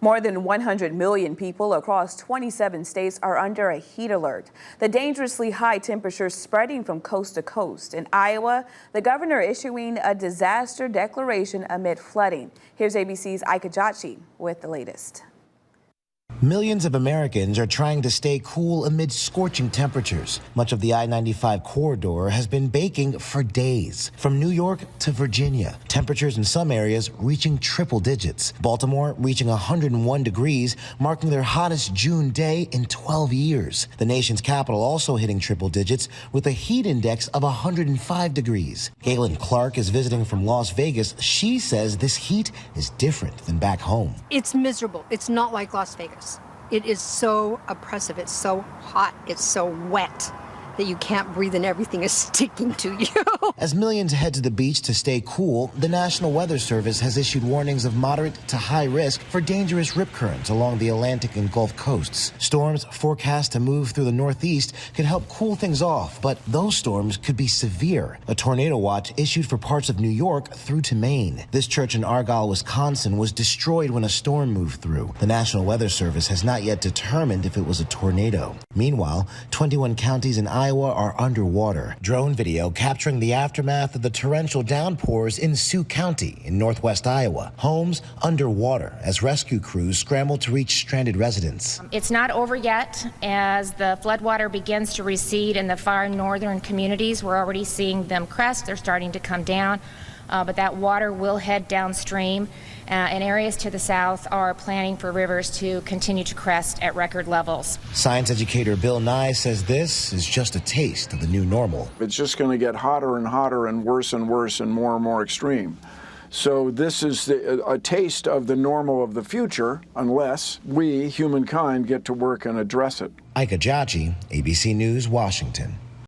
More than 100 million people across 27 states are under a heat alert. The dangerously high temperatures spreading from coast to coast. In Iowa, the governor issuing a disaster declaration amid flooding. Here's ABC's Ejiochi with the latest. Millions of Americans are trying to stay cool amid scorching temperatures. Much of the I-95 corridor has been baking for days. From New York to Virginia, temperatures in some areas reaching triple digits. Baltimore reaching 101 degrees, marking their hottest June day in 12 years. The nation's capital also hitting triple digits with a heat index of 105 degrees. Galen Clark is visiting from Las Vegas. She says this heat is different than back home. It's miserable. It's not like Las Vegas. It is so oppressive. It's so hot. It's so wet that you can't breathe and everything is sticking to you. As millions head to the beach to stay cool, the National Weather Service has issued warnings of moderate to high risk for dangerous rip currents along the Atlantic and Gulf coasts. Storms forecast to move through the Northeast can help cool things off, but those storms could be severe. A tornado watch issued for parts of New York through to Maine. This church in Argyle, Wisconsin was destroyed when a storm moved through. The National Weather Service has not yet determined if it was a tornado. Meanwhile, 21 counties in Iowa are underwater. Drone video capturing the aftermath of the torrential downpours in Sioux County in northwest Iowa. Homes underwater as rescue crews scramble to reach stranded residents. It's not over yet. As the floodwater begins to recede in the far northern communities, we're already seeing them crest. They're starting to come down, but that water will head downstream. And areas to the south are planning for rivers to continue to crest at record levels. Science educator Bill Nye says this is just a taste of the new normal. It's just going to get hotter and hotter and worse and more extreme. So this is a taste of the normal of the future, unless we, humankind, get to work and address it. Ejiochi, ABC News, Washington.